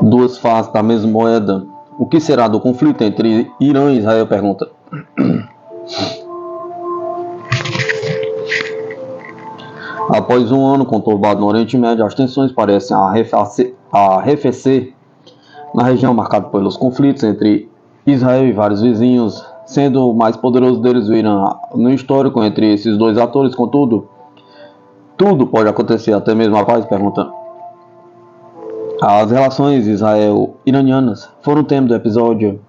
Duas faces da mesma moeda. O que será do conflito entre Irã e Israel? Pergunta. Após um ano conturbado no Oriente Médio, as tensões parecem arrefecer na região marcada pelos conflitos entre Israel e vários vizinhos, sendo o mais poderoso deles o Irã. No histórico entre esses dois atores, contudo, tudo pode acontecer, até mesmo a paz? Pergunta. As relações israel-iranianas foram o tema do episódio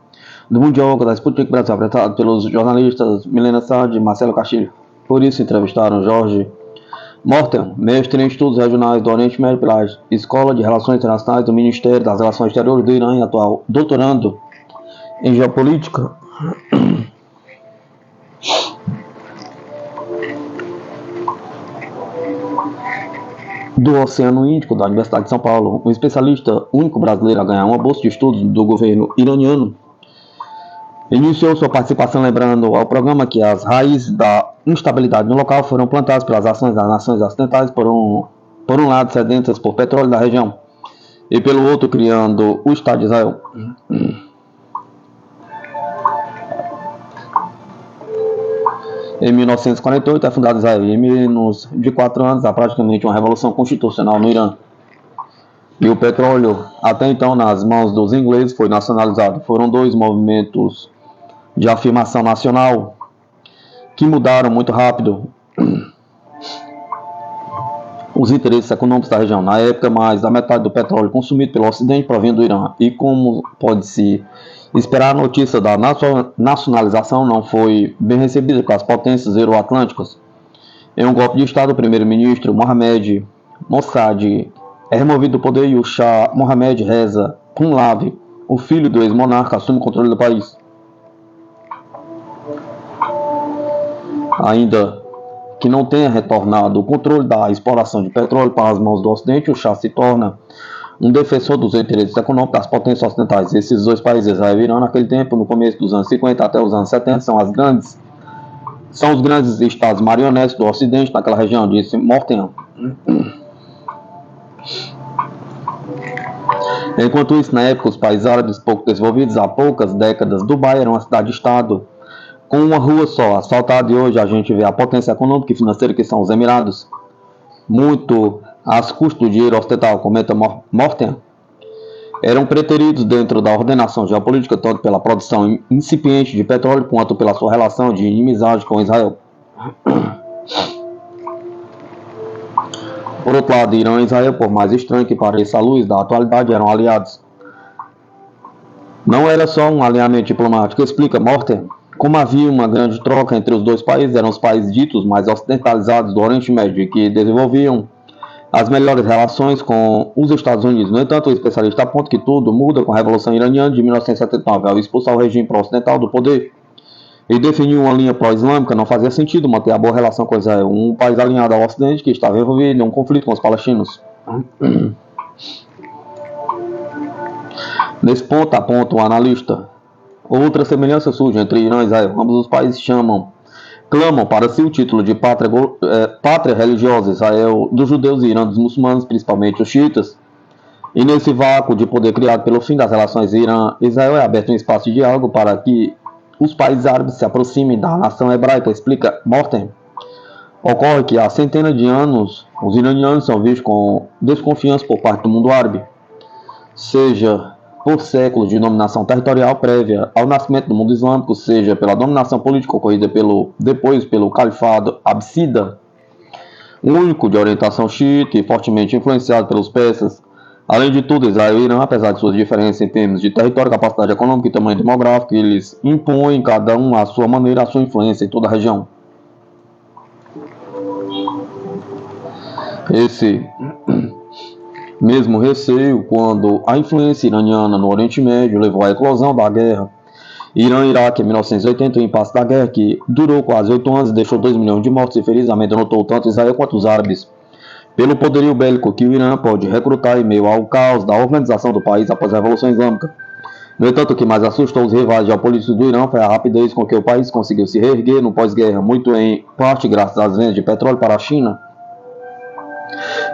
do Mundial da Sputnik Brasil, apresentado pelos jornalistas Milena Sade e Marcelo Castilho. Por isso, entrevistaram Jorge Morten, mestre em estudos regionais do Oriente Médio pela Escola de Relações Internacionais do Ministério das Relações Exteriores do Irã e atual doutorando em Geopolítica do Oceano Índico da Universidade de São Paulo, um especialista único brasileiro a ganhar uma bolsa de estudos do governo iraniano. Iniciou sua participação lembrando ao programa que as raízes da instabilidade no local foram plantadas pelas ações das nações ocidentais, por um lado sedentas por petróleo da região e pelo outro criando o Estado de Israel. Em 1948 é fundado Israel e em menos de 4 anos há praticamente uma revolução constitucional no Irã. E o petróleo, até então nas mãos dos ingleses, foi nacionalizado. Foram dois movimentos de afirmação nacional que mudaram muito rápido os interesses econômicos da região. Na época, mais da metade do petróleo consumido pelo Ocidente provinha do Irã. E como pode-se esperar, a notícia da nacionalização não foi bem recebida pelas potências euroatlânticas. Em um golpe de Estado, o primeiro-ministro Mohamed Mossadegh é removido do poder e o Shah Mohammad Reza Pahlavi, o filho do ex-monarca, assume o controle do país. Ainda que não tenha retornado o controle da exploração de petróleo para as mãos do Ocidente, o Shah se torna um defensor dos interesses econômicos das potências ocidentais. Esses dois países, Israel e Irã, naquele tempo, no começo dos anos 50 até os anos 70, são os grandes estados marionetes do Ocidente naquela região, disse Morten. Enquanto isso, na época, os países árabes pouco desenvolvidos, há poucas décadas, Dubai era uma cidade-estado com uma rua só, asfaltada, e hoje a gente vê a potência econômica e financeira que são os Emirados, muito às custas do dinheiro ocidental, comenta Morten, eram preteridos dentro da ordenação geopolítica tanto pela produção incipiente de petróleo quanto pela sua relação de inimizade com Israel. Por outro lado, Irã e Israel, por mais estranho que pareça à luz da atualidade, eram aliados. Não era só um alinhamento diplomático, explica Morten. Como havia uma grande troca entre os dois países, eram os países ditos mais ocidentalizados do Oriente Médio que desenvolviam as melhores relações com os Estados Unidos. No entanto, o especialista aponta que tudo muda com a Revolução Iraniana de 1979, ao expulsar o regime pró-ocidental do poder e definir uma linha pró-islâmica. Não fazia sentido manter a boa relação com Israel, um país alinhado ao Ocidente que estava envolvido em um conflito com os palestinos. Nesse ponto, aponta o analista, outra semelhança surge entre Irã e Israel. Ambos os países clamam para si o título de pátria religiosa, Israel dos judeus e Irã dos muçulmanos, principalmente os xiitas. E nesse vácuo de poder criado pelo fim das relações Irã-Israel é aberto um espaço de diálogo para que os países árabes se aproximem da nação hebraica, explica Morten. Ocorre que há centenas de anos os iranianos são vistos com desconfiança por parte do mundo árabe, seja por séculos de dominação territorial prévia ao nascimento do mundo islâmico, seja pela dominação política ocorrida depois pelo califado absida, único de orientação xiita e fortemente influenciado pelos persas. Além de tudo, Israel e Irã, apesar de suas diferenças em termos de território, capacidade econômica e tamanho demográfico, eles impõem cada um à sua maneira a sua influência em toda a região. Esse mesmo receio, quando a influência iraniana no Oriente Médio levou à eclosão da guerra Irã-Iraque em 1980, o impasse da guerra, que durou quase 8 anos e deixou 2 milhões de mortos e feridos, amedrontou tanto Israel quanto os árabes pelo poderio bélico que o Irã pode recrutar em meio ao caos da organização do país após a Revolução Islâmica. No entanto, o que mais assustou os rivais geopolíticos do Irã foi a rapidez com que o país conseguiu se reerguer no pós-guerra, muito em parte graças às vendas de petróleo para a China.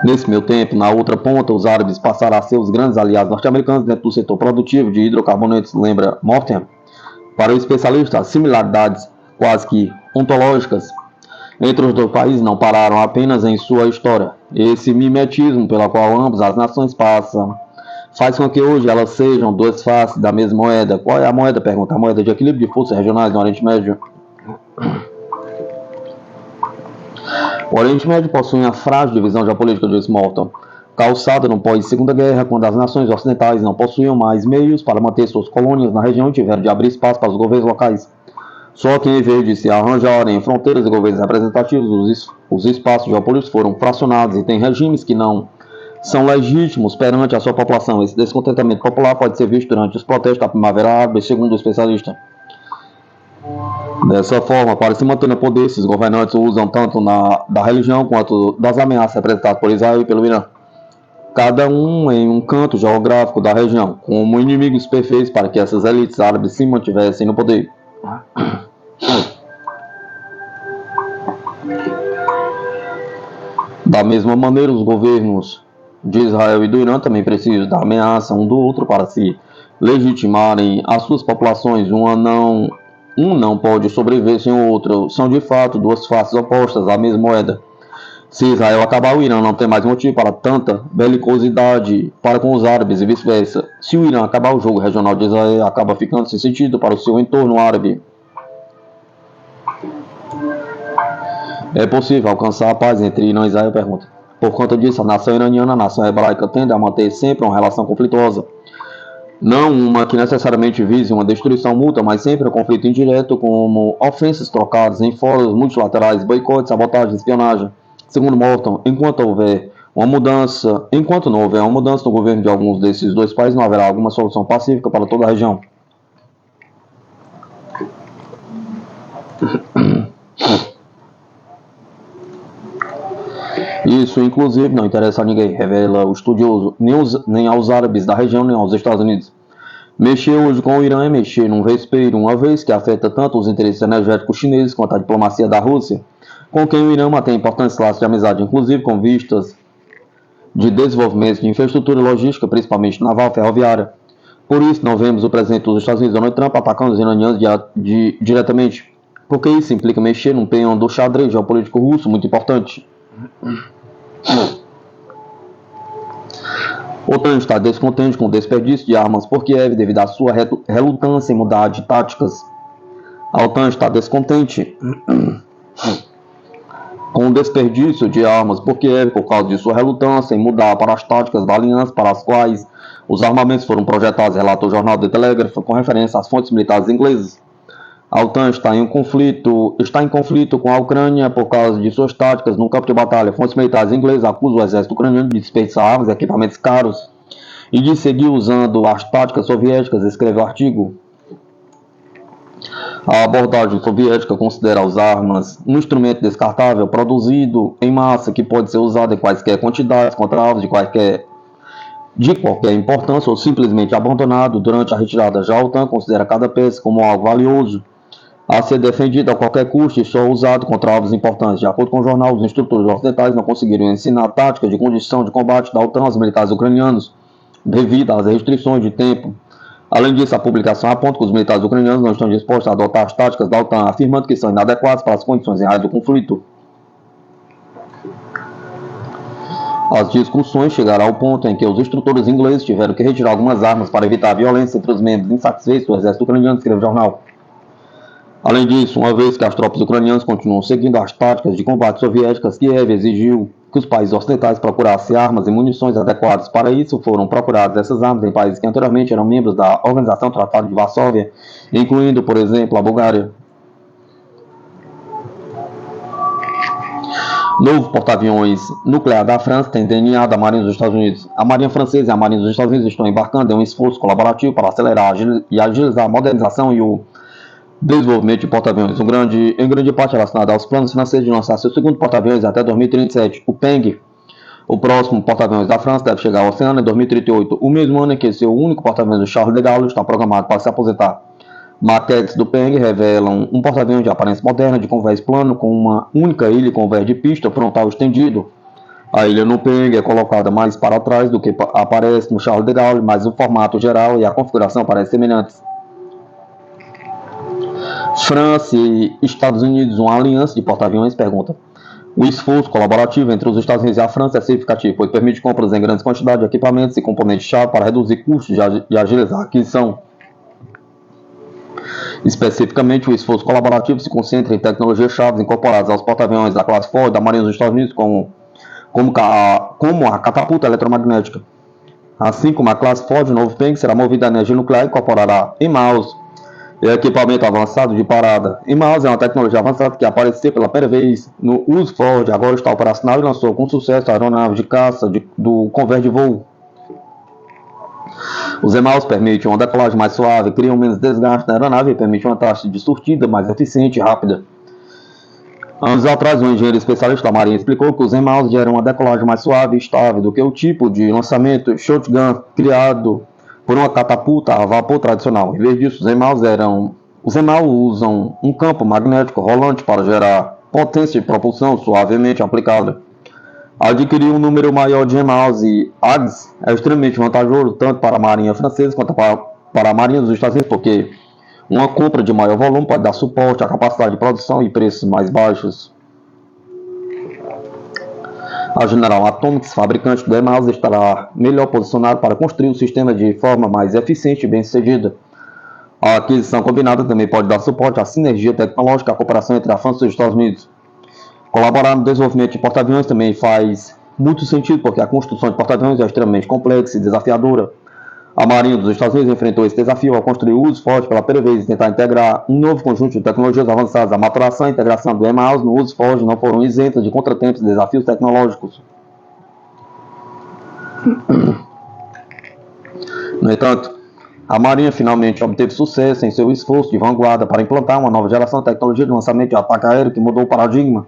Nesse meio tempo, na outra ponta, os árabes passaram a ser os grandes aliados norte-americanos dentro do setor produtivo de hidrocarbonetos, lembra Morten. Para o especialista, as similaridades quase que ontológicas entre os dois países não pararam apenas em sua história. Esse mimetismo pela qual ambas as nações passam faz com que hoje elas sejam duas faces da mesma moeda. Qual é a moeda? Pergunta. A moeda de equilíbrio de forças regionais no Oriente Médio. O Oriente Médio possui uma frágil divisão geopolítica, disse Morton, calçada no pós-Segunda Guerra, quando as nações ocidentais não possuíam mais meios para manter suas colônias na região e tiveram de abrir espaço para os governos locais. Só que, em vez de se arranjarem fronteiras e governos representativos, os espaços geopolíticos foram fracionados e têm regimes que não são legítimos perante a sua população. Esse descontentamento popular pode ser visto durante os protestos da Primavera Árabe, segundo o especialista. Dessa forma, para se manter no poder, esses governantes usam tanto da religião quanto das ameaças representadas por Israel e pelo Irã, cada um em um canto geográfico da região, como inimigos perfeitos para que essas elites árabes se mantivessem no poder. Da mesma maneira, os governos de Israel e do Irã também precisam da ameaça um do outro para se legitimarem as suas populações. Um não pode sobreviver sem o outro. São de fato duas faces opostas à mesma moeda. Se Israel acabar, o Irã não tem mais motivo para tanta belicosidade para com os árabes e vice-versa. Se o Irã acabar, o jogo regional de Israel acaba ficando sem sentido para o seu entorno árabe. É possível alcançar a paz entre Irã e Israel? Pergunta. Por conta disso, a nação iraniana e a nação hebraica tendem a manter sempre uma relação conflituosa. Não uma que necessariamente vise uma destruição mútua, mas sempre um conflito indireto, como ofensas trocadas em fóruns multilaterais, boicotes, sabotagem, espionagem. Segundo Morton, enquanto não houver uma mudança no governo de alguns desses dois países, não haverá alguma solução pacífica para toda a região. Isso, inclusive, não interessa a ninguém, revela o estudioso, nem aos árabes da região, nem aos Estados Unidos. Mexer hoje com o Irã é mexer num vespeiro, uma vez que afeta tanto os interesses energéticos chineses quanto a diplomacia da Rússia, com quem o Irã mantém importantes laços de amizade, inclusive com vistas de desenvolvimento de infraestrutura e logística, principalmente naval e ferroviária. Por isso, não vemos o presidente dos Estados Unidos, Donald Trump, atacando os iranianos diretamente, porque isso implica mexer num peão do xadrez geopolítico russo muito importante. A OTAN está descontente com o desperdício de armas por Kiev devido à sua relutância em mudar de táticas. A OTAN está descontente com o desperdício de armas por Kiev por causa de sua relutância em mudar para as táticas da aliança para as quais os armamentos foram projetados, relatou o jornal The Telegraph com referência às fontes militares inglesas. A OTAN está em conflito com a Ucrânia por causa de suas táticas no campo de batalha. Fontes militares inglesas acusam o exército ucraniano de desperdiçar armas e equipamentos caros e de seguir usando as táticas soviéticas, escreveu o artigo. A abordagem soviética considera as armas um instrumento descartável produzido em massa que pode ser usado em quaisquer quantidades contra alvos de qualquer importância ou simplesmente abandonado durante a retirada. Já a OTAN considera cada peça como algo valioso a ser defendido a qualquer custo e só usado contra alvos importantes. De acordo com o jornal, os instrutores ocidentais não conseguiram ensinar táticas de condição de combate da OTAN aos militares ucranianos devido às restrições de tempo. Além disso, a publicação aponta que os militares ucranianos não estão dispostos a adotar as táticas da OTAN, afirmando que são inadequadas para as condições reais do conflito. As discussões chegaram ao ponto em que os instrutores ingleses tiveram que retirar algumas armas para evitar a violência entre os membros insatisfeitos do exército ucraniano, escreve o jornal. Além disso, uma vez que as tropas ucranianas continuam seguindo as táticas de combate soviéticas, Kiev exigiu que os países ocidentais procurassem armas e munições adequadas. Para isso, foram procuradas essas armas em países que anteriormente eram membros da Organização Tratado de Varsóvia, incluindo, por exemplo, a Bulgária. Novo porta-aviões nuclear da França tem DNA da Marinha dos Estados Unidos. A Marinha Francesa e a Marinha dos Estados Unidos estão embarcando em um esforço colaborativo para acelerar e agilizar a modernização e o desenvolvimento de porta-aviões, em grande parte relacionado aos planos franceses de lançar seu segundo porta-aviões até 2037, o Peng. O próximo porta-aviões da França deve chegar ao oceano em 2038, o mesmo ano em que seu único porta-aviões, o Charles de Gaulle, está programado para se aposentar. Maquetes do Peng revelam um porta-aviões de aparência moderna, de convés plano, com uma única ilha e convés de pista frontal estendido, A ilha Nupeng é colocada mais para trás do que aparece no Charles de Gaulle, mas o formato geral e a configuração parecem semelhantes. França e Estados Unidos, uma aliança de porta-aviões, pergunta. O esforço colaborativo entre os Estados Unidos e a França é significativo, pois permite compras em grandes quantidades de equipamentos e componentes-chave para reduzir custos e agilizar a aquisição. Especificamente, o esforço colaborativo se concentra em tecnologias-chave incorporadas aos porta-aviões da classe Ford da Marinha dos Estados Unidos, como a catapulta eletromagnética. Assim como a classe Ford, o novo tanque será movido a energia nuclear e incorporará EMALS, equipamento avançado de parada. EMALS é uma tecnologia avançada que apareceu pela primeira vez no uso Ford, agora está operacional e lançou com sucesso a aeronave de caça do Convair de voo. Os EMALS permitem uma decolagem mais suave, criam menos desgaste na aeronave e permitem uma taxa de surtida mais eficiente e rápida. Anos atrás, um engenheiro especialista da Marinha explicou que os EMALS geram uma decolagem mais suave e estável do que o tipo de lançamento shotgun criado por uma catapulta a vapor tradicional. Em vez disso, os EMALs usam um campo magnético rolante para gerar potência de propulsão suavemente aplicada. Adquirir um número maior de EMALs e AGS é extremamente vantajoso tanto para a Marinha Francesa quanto para a Marinha dos Estados Unidos, porque uma compra de maior volume pode dar suporte à capacidade de produção e preços mais baixos. A General Atomics, fabricante do EMALS, estará melhor posicionada para construir o sistema de forma mais eficiente e bem-sucedida. A aquisição combinada também pode dar suporte à sinergia tecnológica e à cooperação entre a França e os Estados Unidos. Colaborar no desenvolvimento de porta-aviões também faz muito sentido, porque a construção de porta-aviões é extremamente complexa e desafiadora. A Marinha dos Estados Unidos enfrentou esse desafio ao construir o uso Ford pela primeira vez e tentar integrar um novo conjunto de tecnologias avançadas. A maturação e integração do EMALS no uso Ford não foram isentas de contratempos e desafios tecnológicos. No entanto, a Marinha finalmente obteve sucesso em seu esforço de vanguarda para implantar uma nova geração de tecnologia de lançamento de ataque aéreo que mudou o paradigma.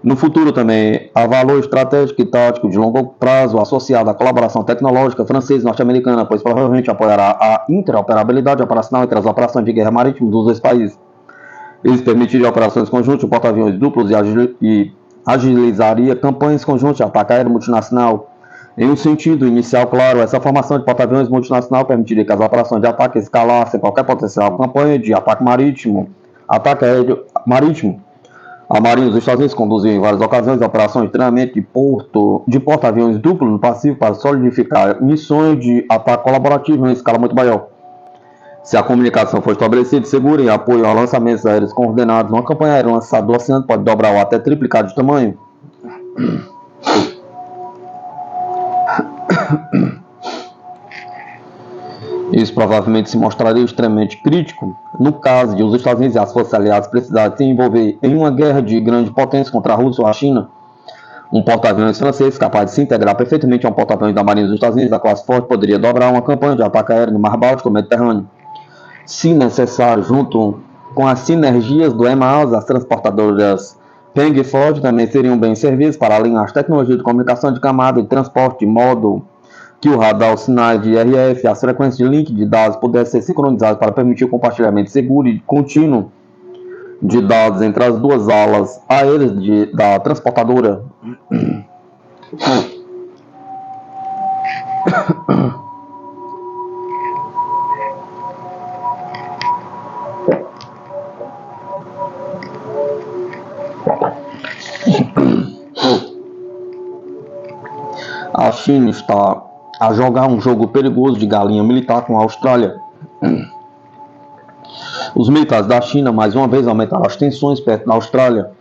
No futuro também há valor estratégico e tático de longo prazo associado à colaboração tecnológica francesa e norte-americana, pois provavelmente apoiará a interoperabilidade operacional entre as operações de guerra marítima dos dois países. Isso permitiria operações conjuntas de porta-aviões duplos e agilizaria campanhas conjuntas de ataque aéreo multinacional. Em um sentido inicial, claro, essa formação de porta-aviões multinacional permitiria que as operações de ataque escalassem qualquer potencial campanha de ataque aéreo marítimo. A Marinha dos Estados Unidos conduziu em várias ocasiões operações de treinamento de porta-aviões duplo no Pacífico para solidificar missões de ataque colaborativo em escala muito maior. Se a comunicação for estabelecida e segura em apoio a lançamentos aéreos coordenados, uma campanha aérea lançada do oceano pode dobrar ou até triplicar de tamanho. Isso provavelmente se mostraria extremamente crítico no caso de os Estados Unidos e as forças aliadas precisarem se envolver em uma guerra de grande potência contra a Rússia ou a China. Um porta-aviões francês capaz de se integrar perfeitamente a um porta-aviões da Marinha dos Estados Unidos da classe Ford poderia dobrar uma campanha de ataque aéreo no Mar Báltico ou Mediterrâneo. Se necessário, junto com as sinergias do EMALS, as transportadoras Peng e Ford também seriam bem servidas para alinhar as tecnologias de comunicação de camada e transporte de modo que o radar, os sinais de RF e as frequências de link de dados pudessem ser sincronizados para permitir o compartilhamento seguro e contínuo de dados entre as duas alas aéreas da transportadora. A China está a jogar um jogo perigoso de galinha militar com a Austrália. Os militares da China mais uma vez aumentaram as tensões perto da Austrália.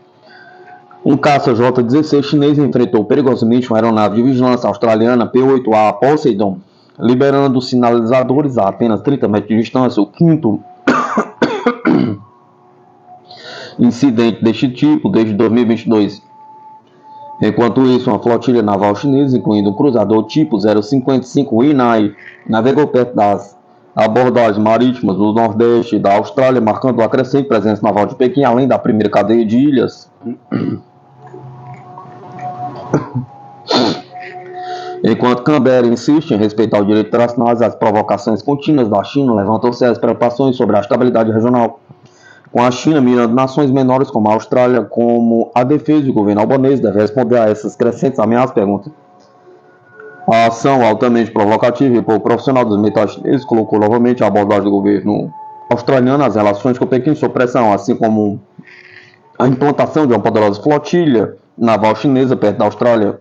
Um caça J-16 chinês enfrentou perigosamente uma aeronave de vigilância australiana P-8A Poseidon, liberando sinalizadores a apenas 30 metros de distância, o quinto incidente deste tipo desde 2022. Enquanto isso, uma flotilha naval chinesa, incluindo um cruzador tipo 055 Inai, navegou perto das abordagens marítimas do nordeste da Austrália, marcando a crescente presença naval de Pequim, além da primeira cadeia de ilhas. Enquanto Canberra insiste em respeitar o direito internacional, as provocações contínuas da China levantam sérias preocupações sobre a estabilidade regional. com a China mirando nações menores como a Austrália, como a defesa do governo albanês deve responder a essas crescentes ameaças? Pergunta. A ação altamente provocativa e pouco profissional dos militares chineses colocou novamente a abordagem do governo australiano as relações com Pequim sob pressão, assim como a implantação de uma poderosa flotilha naval chinesa perto da Austrália.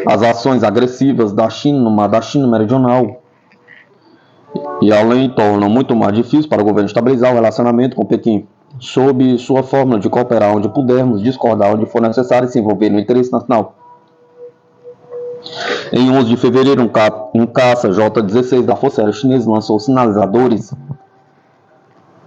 As ações agressivas da China no mar da China Meridional e além tornam muito mais difícil para o governo estabilizar o relacionamento com Pequim, sob sua fórmula de cooperar onde pudermos, discordar onde for necessário e se envolver no interesse nacional. Em 11 de fevereiro, um caça J-16 da Força Aérea Chinesa lançou sinalizadores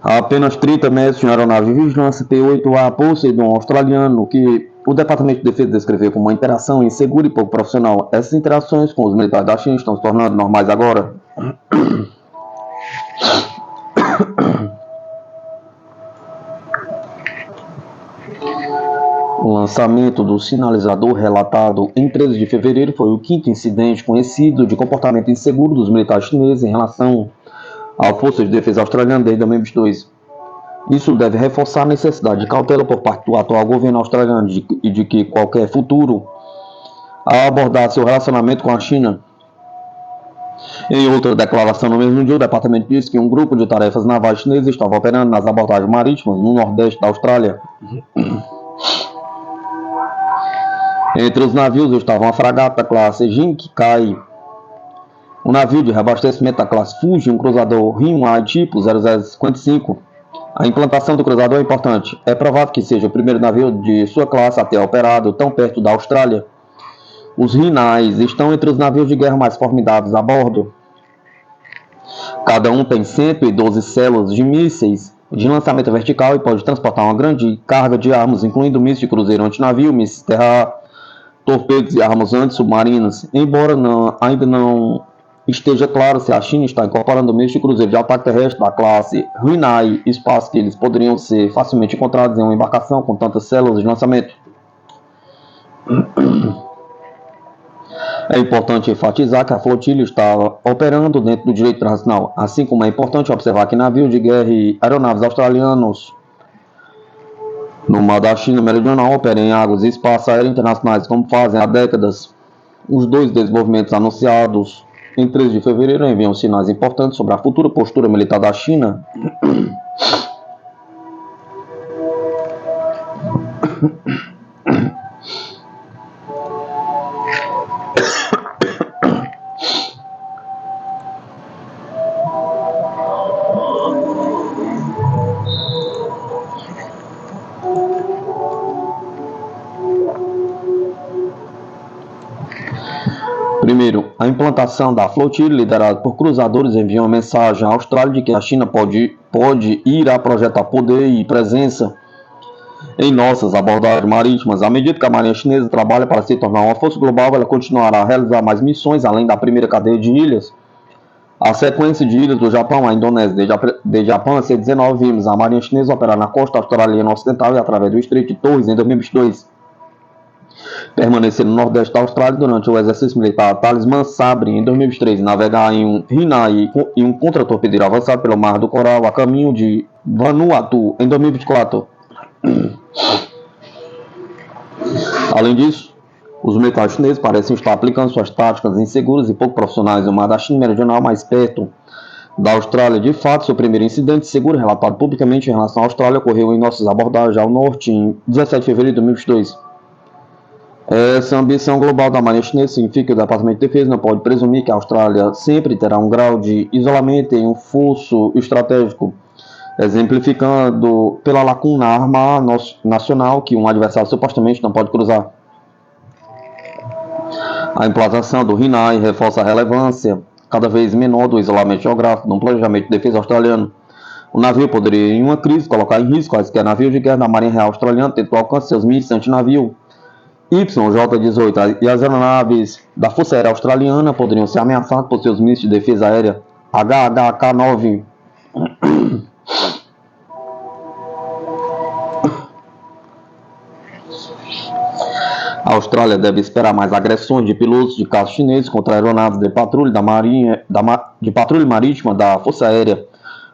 a apenas 30 metros de uma aeronave de vigilância P-8A Poseidon australiano, que o Departamento de Defesa descreveu como uma interação insegura e pouco profissional. Essas interações com os militares da China estão se tornando normais agora. O lançamento do sinalizador relatado em 13 de fevereiro foi o quinto incidente conhecido de comportamento inseguro dos militares chineses em relação à Força de Defesa Australiana desde 2022. Isso deve reforçar a necessidade de cautela por parte do atual governo australiano e de que qualquer futuro a abordar seu relacionamento com a China. Em outra declaração no mesmo dia, o departamento disse que um grupo de tarefas navais chineses estava operando nas abordagens marítimas no nordeste da Austrália. Entre os navios estavam a fragata classe Jinkikai, um navio de reabastecimento da classe Fuji, um cruzador Rinhai tipo 0055. A implantação do cruzador é importante. É provável que seja o primeiro navio de sua classe a ter operado tão perto da Austrália. Os Rinhais estão entre os navios de guerra mais formidáveis a bordo. Cada um tem 112 células de mísseis de lançamento vertical e pode transportar uma grande carga de armas, incluindo mísseis de cruzeiro antinavio, mísseis terra, torpedos e armas antissubmarinas. Embora ainda não esteja claro se a China está incorporando mísseis de cruzeiro de ataque terrestre da classe Rinhai, espaço que eles poderiam ser facilmente encontrados em uma embarcação com tantas células de lançamento. É importante enfatizar que a flotilha está operando dentro do direito internacional, assim como é importante observar que navios de guerra e aeronaves australianos no mar da China Meridional operam em águas e espaços aéreos internacionais, como fazem há décadas. Os dois desenvolvimentos anunciados em 13 de fevereiro enviam sinais importantes sobre a futura postura militar da China. Primeiro, a implantação da flotilha liderada por cruzadores envia uma mensagem à Austrália de que a China pode ir a projetar poder e presença em nossas abordagens marítimas. À medida que a marinha chinesa trabalha para se tornar uma força global, ela continuará a realizar mais missões além da primeira cadeia de ilhas. A sequência de ilhas do Japão à Indonésia, desde Japão a C-19, vimos a marinha chinesa operar na costa australiana ocidental e através do Estreito de Torres em 2022. Permanecer no nordeste da Austrália durante o exercício militar Talismã Sabre em 2023 e navegar em um Rinhai e um contra-torpedeiro avançado pelo Mar do Coral a caminho de Vanuatu em 2024. Além disso, os militares chineses parecem estar aplicando suas táticas inseguras e pouco profissionais no Mar da China Meridional mais perto da Austrália. De fato, seu primeiro incidente seguro relatado publicamente em relação à Austrália ocorreu em nossas abordagens ao norte em 17 de fevereiro de 2022. Essa ambição global da marinha chinesa significa que o Departamento de Defesa não pode presumir que a Austrália sempre terá um grau de isolamento em um fosso estratégico, exemplificando pela lacuna arma nacional que um adversário supostamente não pode cruzar. A implantação do Rinhai reforça a relevância cada vez menor do isolamento geográfico no planejamento de defesa australiano. O navio poderia, em uma crise, colocar em risco quaisquer navios de guerra da Marinha Real Australiana, tendo alcance seus mísseis antinavio YJ-18 e as aeronaves da Força Aérea Australiana poderiam ser ameaçadas por seus mísseis de defesa aérea HHK-9. A Austrália deve esperar mais agressões de pilotos de caças chineses contra aeronaves de patrulha da Marinha, de patrulha marítima da Força Aérea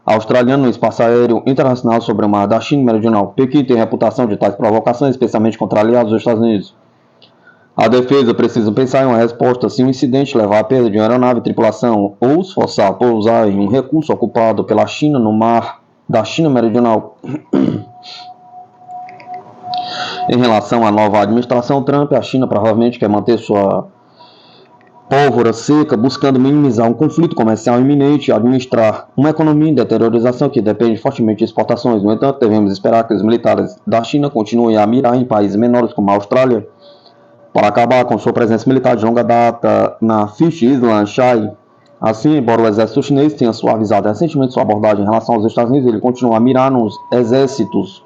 Australiana no espaço aéreo internacional sobre o mar da China Meridional. Pequim tem reputação de tais provocações, especialmente contra aliados dos Estados Unidos. A defesa precisa pensar em uma resposta se um incidente levar à perda de uma aeronave e tripulação ou se forçar a pousar em um recurso ocupado pela China no mar da China Meridional. Em relação à nova administração Trump, a China provavelmente quer manter sua pólvora seca, buscando minimizar um conflito comercial iminente e administrar uma economia em deteriorização que depende fortemente de exportações. No entanto, devemos esperar que os militares da China continuem a mirar em países menores como a Austrália para acabar com sua presença militar de longa data na Fish Island Shai. Assim, embora o exército chinês tenha suavizado recentemente sua abordagem em relação aos Estados Unidos, ele continua a mirar nos exércitos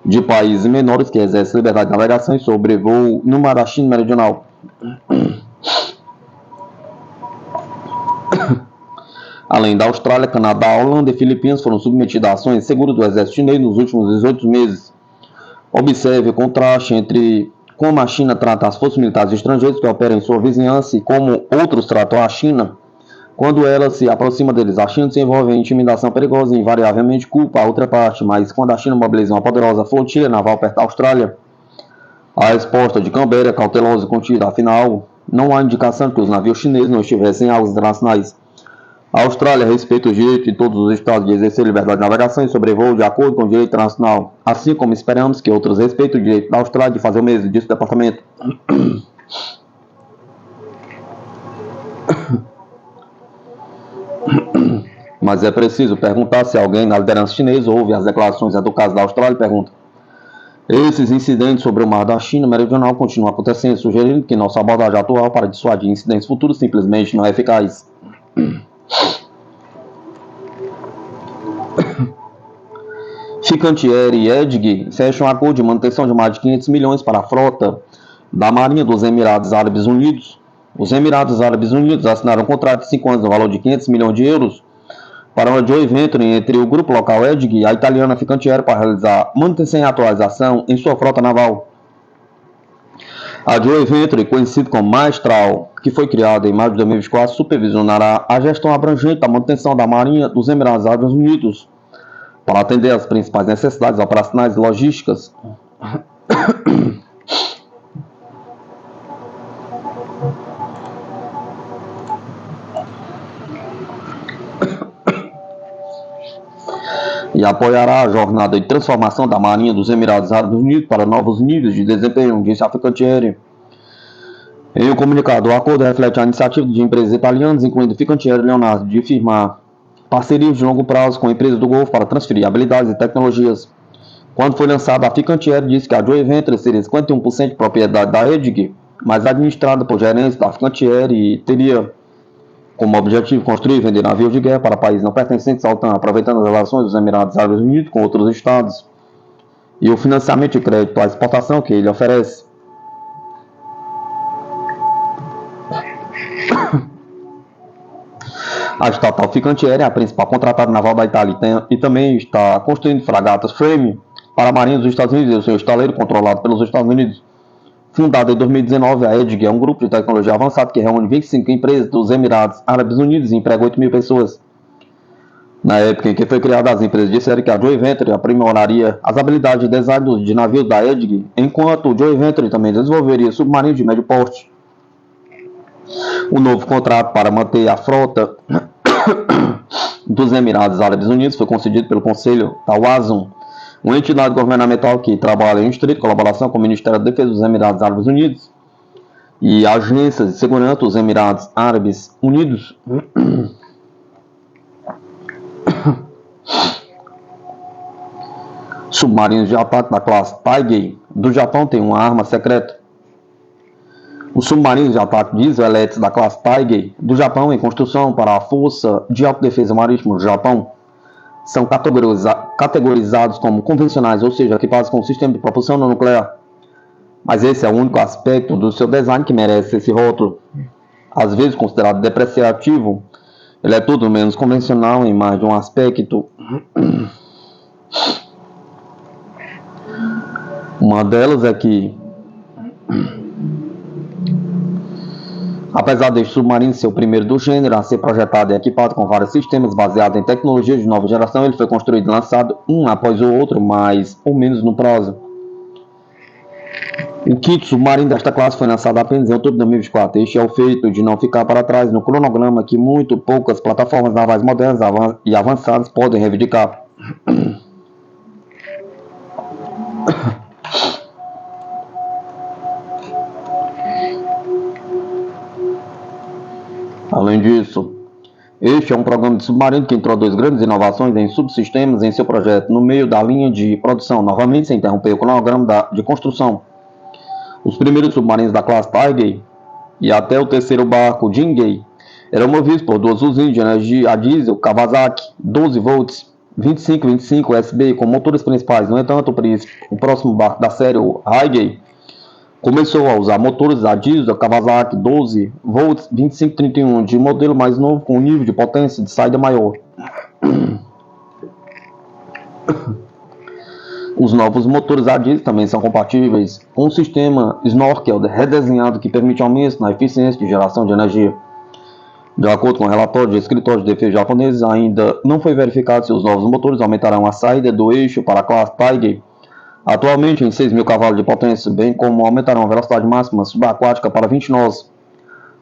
de países menores que exercem liberdade de navegação e sobrevoo no mar da China Meridional. Além da Austrália, Canadá, Holanda e Filipinas foram submetidas a ações seguras do exército chinês nos últimos 18 meses. Observe o contraste entre como a China trata as forças militares estrangeiras que operam em sua vizinhança e como outros tratam a China. Quando ela se aproxima deles, a China se envolve em intimidação perigosa e invariavelmente culpa a outra parte, mas quando a China mobiliza uma poderosa flotilha naval perto da Austrália, a resposta de Canberra é cautelosa e contida. Afinal, não há indicação de que os navios chineses não estivessem em águas internacionais. A Austrália respeita o direito de todos os estados de exercer liberdade de navegação e sobrevoo de acordo com o direito internacional, assim como esperamos que outros respeitem o direito da Austrália de fazer o mesmo, disse o departamento. Mas é preciso perguntar se alguém na liderança chinesa ouve as declarações educadas da Austrália e pergunta: esses incidentes sobre o mar da China Meridional continuam acontecendo, sugerindo que nossa abordagem atual para dissuadir incidentes futuros simplesmente não é eficaz. Fincantieri e Edg fecham um acordo de manutenção de mais de 500 milhões para a frota da Marinha dos Emirados Árabes Unidos. Os Emirados Árabes Unidos assinaram um contrato de 5 anos no valor de 500 milhões de euros para uma joint venture entre o grupo local Edg e a italiana Fincantieri para realizar manutenção e atualização em sua frota naval. A joint venture, conhecida como Maestral, que foi criada em maio de 2024, supervisionará a gestão abrangente da manutenção da Marinha dos Emirados Árabes Unidos para atender às principais necessidades operacionais e logísticas. E apoiará a jornada de transformação da Marinha dos Emirados Árabes Unidos para novos níveis de desempenho, disse a Fincantieri. Em um comunicado, o acordo reflete a iniciativa de empresas italianas, incluindo Fincantieri e Leonardo, de firmar parcerias de longo prazo com empresas do Golfo para transferir habilidades e tecnologias. Quando foi lançada, a Fincantieri disse que a joint venture seria 51% de propriedade da Edg, mas administrada por gerentes da Fincantieri e teria como objetivo construir e vender navios de guerra para países não pertencentes à OTAN, aproveitando as relações dos Emirados Árabes Unidos com outros estados e o financiamento de crédito à exportação que ele oferece. A estatal Fincantieri é a principal contratada naval da Itália e também está construindo fragatas Frame para a Marinha dos Estados Unidos e o seu estaleiro controlado pelos Estados Unidos. Fundada em 2019, a Edg é um grupo de tecnologia avançada que reúne 25 empresas dos Emirados Árabes Unidos e emprega 8 mil pessoas. Na época em que foi criada, as empresas disseram que a joint venture aprimoraria as habilidades de design de navios da Edg, enquanto o joint venture também desenvolveria submarinos de médio porte. O novo contrato para manter a frota dos Emirados Árabes Unidos foi concedido pelo Conselho Tawazun, uma entidade governamental que trabalha em estreita colaboração com o Ministério da Defesa dos Emirados Árabes Unidos e agências de segurança dos Emirados Árabes Unidos. Submarinos de ataque da classe Taigei do Japão têm uma arma secreta. Os submarinos de ataque diesel-elétricos da classe Taigei do Japão, em construção para a Força de Autodefesa Marítima do Japão, são categorizados como convencionais, ou seja, equipados com um sistema de propulsão não nuclear. Mas esse é o único aspecto do seu design que merece esse rótulo. Às vezes considerado depreciativo, ele é tudo menos convencional em mais de um aspecto. Uma delas é que, apesar deste submarino ser o primeiro do gênero a ser projetado e equipado com vários sistemas baseados em tecnologias de nova geração, ele foi construído e lançado um após o outro, mais ou menos no prazo. O quinto submarino desta classe foi lançado apenas em outubro de 2024. Este é o feito de não ficar para trás no cronograma que muito poucas plataformas navais modernas e avançadas podem reivindicar. Além disso, este é um programa de submarino que introduz grandes inovações em subsistemas em seu projeto no meio da linha de produção, novamente sem interromper o cronograma de construção. Os primeiros submarinos da classe Tiger e até o terceiro barco Jingei eram movidos por duas usinas de energia a diesel Kawasaki 12 volts 2525 SB com motores principais. No entanto, o próximo barco da série, o Haigei, começou a usar motores a diesel Kawasaki 12 volts 2531 de modelo mais novo com um nível de potência de saída maior. Os novos motores a diesel também são compatíveis com o sistema Snorkel redesenhado que permite aumento na eficiência de geração de energia. De acordo com o relatório de escritórios de defesa japoneses, ainda não foi verificado se os novos motores aumentarão a saída do eixo para a classe Tiger, atualmente em 6.000 cavalos de potência, bem como aumentarão a velocidade máxima subaquática para 20 nós.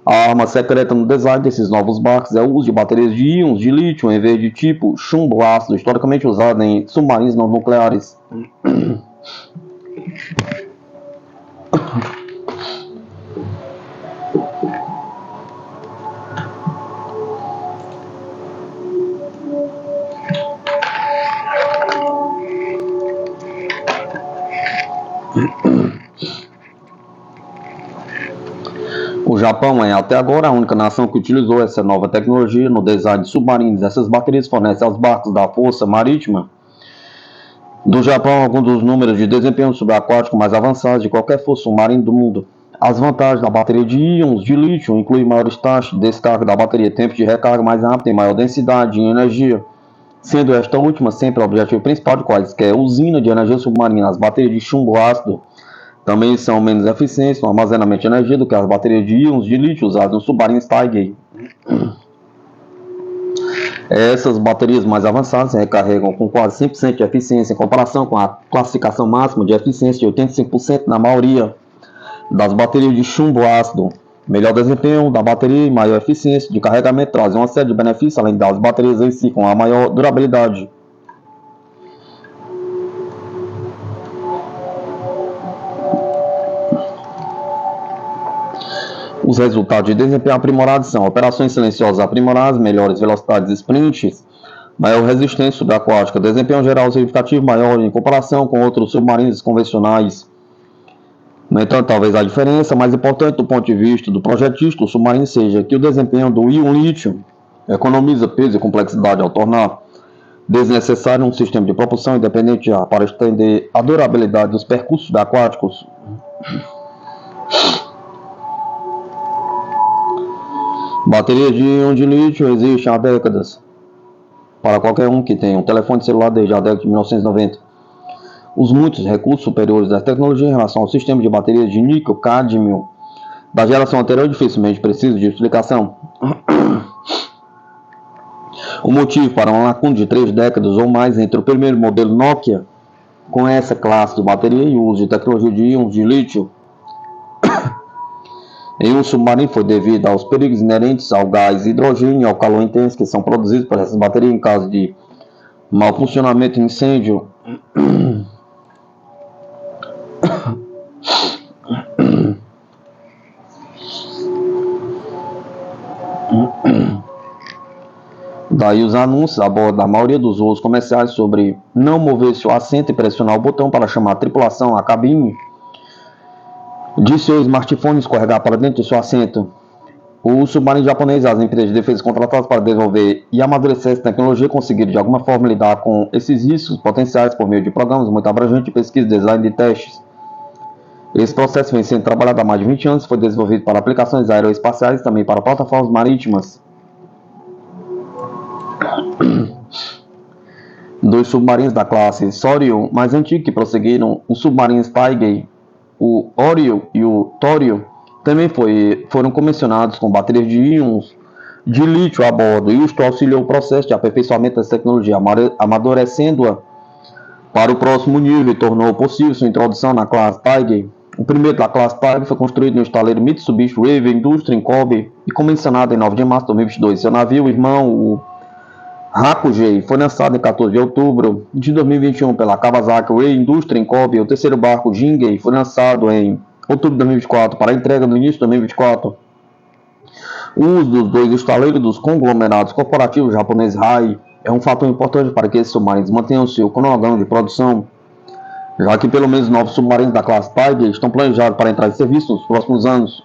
A arma secreta no design desses novos barcos é o uso de baterias de íons de lítio em vez de tipo chumbo ácido, historicamente usado em submarinos não nucleares. O Japão é até agora a única nação que utilizou essa nova tecnologia no design de submarinos. Essas baterias fornecem aos barcos da Força Marítima do Japão alguns dos números de desempenho subaquático mais avançados de qualquer força submarina do mundo. As vantagens da bateria de íons de lítio incluem maiores taxas de descarga da bateria, tempo de recarga mais rápido e maior densidade em energia, sendo esta última sempre o objetivo principal de quaisquer usina de energia submarina. As baterias de chumbo ácido também são menos eficientes no armazenamento de energia do que as baterias de íons de lítio usadas no submarino Tiger. Essas baterias mais avançadas se recarregam com quase 100% de eficiência em comparação com a classificação máxima de eficiência de 85% na maioria das baterias de chumbo ácido. Melhor desempenho da bateria e maior eficiência de carregamento trazem uma série de benefícios, além das baterias em si com a maior durabilidade. Os resultados de desempenho aprimorado são operações silenciosas aprimoradas, melhores velocidades de sprints, maior resistência subaquática, desempenho geral significativo maior em comparação com outros submarinos convencionais. No entanto, talvez a diferença mais importante do ponto de vista do projetista, o submarino, seja que o desempenho do íon lítio economiza peso e complexidade ao tornar desnecessário um sistema de propulsão independente de ar para estender a durabilidade dos percursos subaquáticos. Baterias de íon de lítio existem há décadas para qualquer um que tenha um telefone celular desde a década de 1990. Os muitos recursos superiores da tecnologia em relação ao sistema de baterias de níquel-cádmio da geração anterior dificilmente precisam de explicação. O motivo para uma lacuna de 3 décadas ou mais entre o primeiro modelo Nokia com essa classe de bateria e o uso de tecnologia de íons de lítio em um submarino foi devido aos perigos inerentes ao gás hidrogênio e ao calor intenso que são produzidos por essas baterias em caso de mau funcionamento e incêndio. Daí os anúncios a bordo da maioria dos voos comerciais sobre não mover seu assento e pressionar o botão para chamar a tripulação à cabine de seu smartphone escorregar para dentro de seu assento. O submarino japonês e as empresas de defesa contratadas para desenvolver e amadurecer essa tecnologia conseguiram de alguma forma lidar com esses riscos potenciais por meio de programas muito abrangentes de pesquisa, design e testes. Esse processo vem sendo trabalhado há mais de 20 anos e foi desenvolvido para aplicações aeroespaciais e também para plataformas marítimas. Dois submarinos da classe Soryu mais antigo que prosseguiram, os submarinos Taigei, o Oryu e o Toryu, também foram comissionados com baterias de íons de lítio a bordo, e isto auxiliou o processo de aperfeiçoamento dessa tecnologia, amadurecendo-a para o próximo nível e tornou possível sua introdução na classe Taigei. O primeiro da classe Taigei foi construído no estaleiro Mitsubishi Heavy Industries em Kobe e comissionado em 9 de março de 2022. Seu navio irmão, o Hakujei, foi lançado em 14 de outubro de 2021 pela Kawasaki Heavy Industries em Kobe. O terceiro barco, Jingei, foi lançado em outubro de 2024 para entrega no início de 2024. O uso dos dois estaleiros dos conglomerados corporativos japoneses RAI é um fator importante para que esses submarinos mantenham seu cronograma de produção, já que pelo menos 9 submarinos da classe Taigei estão planejados para entrar em serviço nos próximos anos.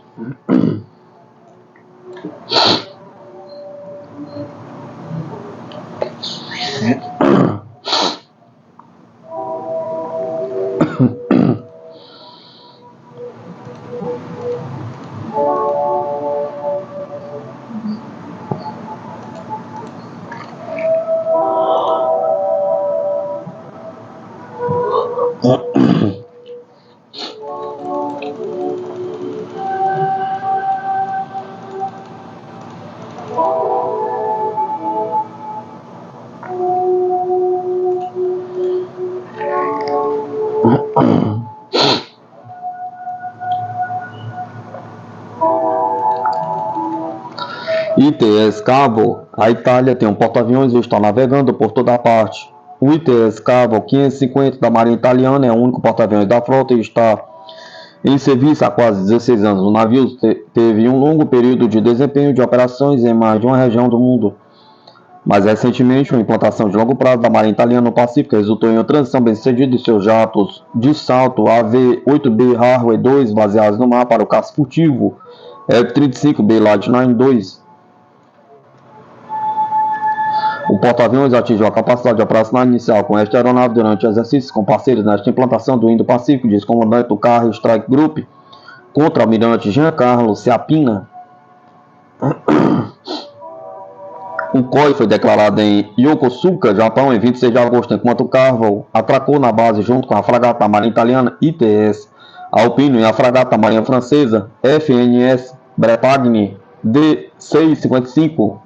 ITS Cavo, a Itália tem um porta-aviões e está navegando por toda parte. O ITS Cavo 550 da Marinha Italiana é o único porta-aviões da frota e está em serviço há quase 16 anos. O navio teve um longo período de desempenho de operações em mais de uma região do mundo. Mais recentemente, uma implantação de longo prazo da Marinha Italiana no Pacífico resultou em uma transição bem-sucedida de seus jatos de salto AV-8B Harvey 2 baseados no mar para o caça furtivo F-35B Lightning II. O porta-aviões atingiu a capacidade operacional inicial com esta aeronave durante exercícios com parceiros nesta implantação do Indo-Pacífico, diz o comandante do Carrier Strike Group, contra-almirante Giancarlo Ciappina. O COI foi declarado em Yokosuka, Japão, em 26 de agosto, enquanto o Carvel atracou na base junto com a fragata da Marinha Italiana ITS Alpino e a fragata da Marinha Francesa FNS Bretagne D655.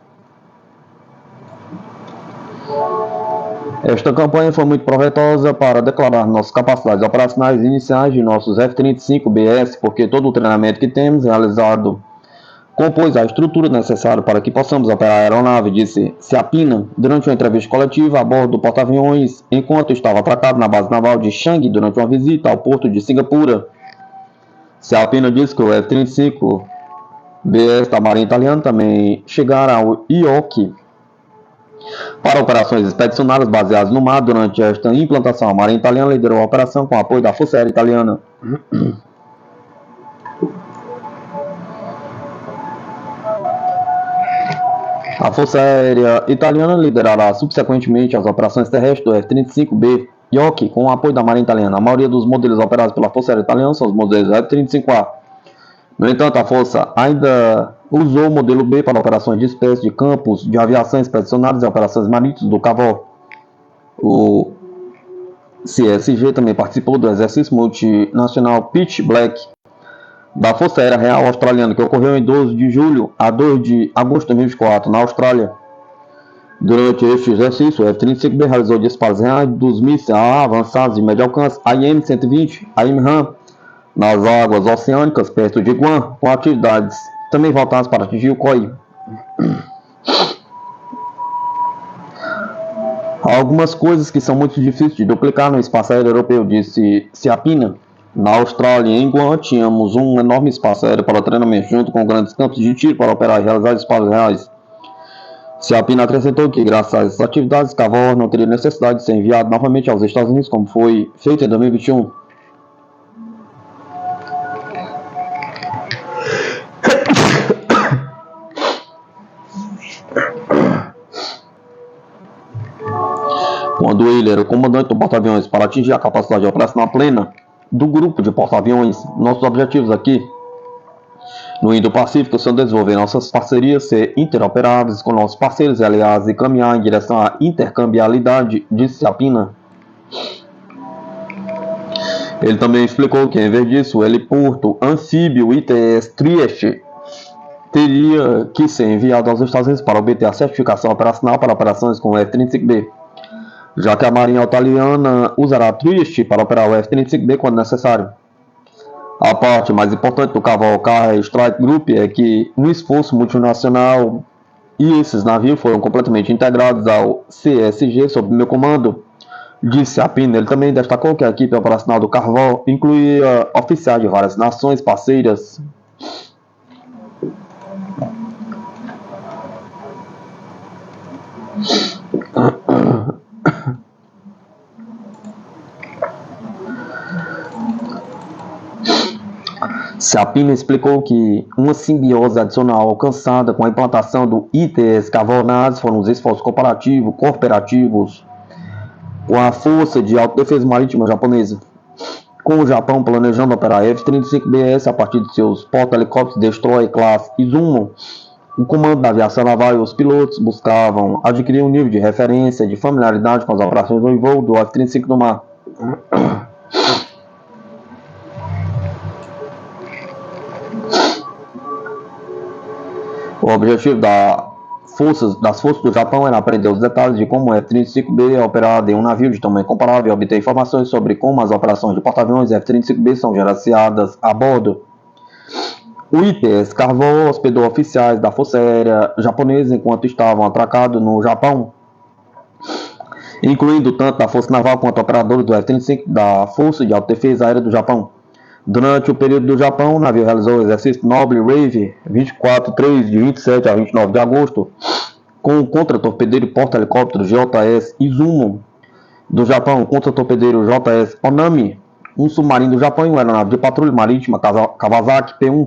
Esta campanha foi muito proveitosa para declarar nossas capacidades operacionais iniciais de nossos F-35BS, porque todo o treinamento que temos realizado compôs a estrutura necessária para que possamos operar a aeronave, disse Ciappina durante uma entrevista coletiva a bordo do porta-aviões, enquanto estava atracado na base naval de Changi durante uma visita ao porto de Singapura. Ciappina disse que o F-35BS da Marinha Italiana também chegará ao IOC para operações expedicionárias baseadas no mar. Durante esta implantação, a Marinha Italiana liderou a operação com apoio da Força Aérea Italiana. A Força Aérea Italiana liderará subsequentemente as operações terrestres do F-35B IOC com o apoio da Marinha Italiana. A maioria dos modelos operados pela Força Aérea Italiana são os modelos F-35A. No entanto, a Força ainda usou o modelo B para operações de espécie de campos de aviação expedicionárias e operações marítimas do CAVO. O CSG também participou do exercício multinacional Pitch Black da Força Aérea Real Australiana, que ocorreu em 12 de julho a 2 de agosto de 2024, na Austrália. Durante este exercício, o F-35B realizou disparos reais dos mísseis avançados de médio alcance AIM-120, AIM-100, nas águas oceânicas perto de Guam, com atividades também voltadas para atingir o COI. Há algumas coisas que são muito difíceis de duplicar no espaço aéreo europeu, disse Ciappina. Na Austrália e em Guam tínhamos um enorme espaço aéreo para treinamento, junto com grandes campos de tiro para operar e realizar disparos reais. Ciappina acrescentou que, graças a essas atividades, CAVO não teria necessidade de ser enviado novamente aos Estados Unidos, como foi feito em 2021. Quando ele era o comandante do porta-aviões para atingir a capacidade operacional plena do grupo de porta-aviões, nossos objetivos aqui No Indo-Pacífico, estamos desenvolvendo nossas parcerias, ser interoperáveis com nossos parceiros e aliados e caminhar em direção à intercambiabilidade, disse a Pina. Ele também explicou que, em vez disso, o heliporto anfíbio ITS Trieste teria que ser enviado aos Estados Unidos para obter a certificação operacional para operações com o F-35B, já que a Marinha Italiana usará Trieste para operar o F-35B quando necessário. A parte mais importante do Cavalcar Strike Group é que um esforço multinacional e esses navios foram completamente integrados ao CSG sob meu comando, disse a Pina. Ele também destacou que a equipe operacional do Carvol incluía oficiais de várias nações parceiras. Sapina explicou que uma simbiose adicional alcançada com a implantação do ITS Cavalnaz foram os esforços cooperativos com a Força de Autodefesa Marítima Japonesa, com o Japão planejando operar F-35BS a partir de seus porta-helicópteros Destroyer Class Izumo. O comando da aviação naval e os pilotos buscavam adquirir um nível de referência de familiaridade com as operações em voo do F-35 no mar. O objetivo das forças do Japão era aprender os detalhes de como o F-35B é operado em um navio de tamanho comparável e obter informações sobre como as operações de porta-aviões F-35B são gerenciadas a bordo. O ITS Carvol hospedou oficiais da Força Aérea Japonesa enquanto estavam atracados no Japão, incluindo tanto da Força Naval quanto operadores do F-35 da Força de Autodefesa Aérea do Japão. Durante o período do Japão, o navio realizou o exercício Noble Rave 24-3 de 27 a 29 de agosto com o contra-torpedeiro e porta-helicóptero JS Izumo do Japão, contra-torpedeiro JS Onami, um submarino do Japão e uma aeronave de patrulha marítima Kawasaki P-1.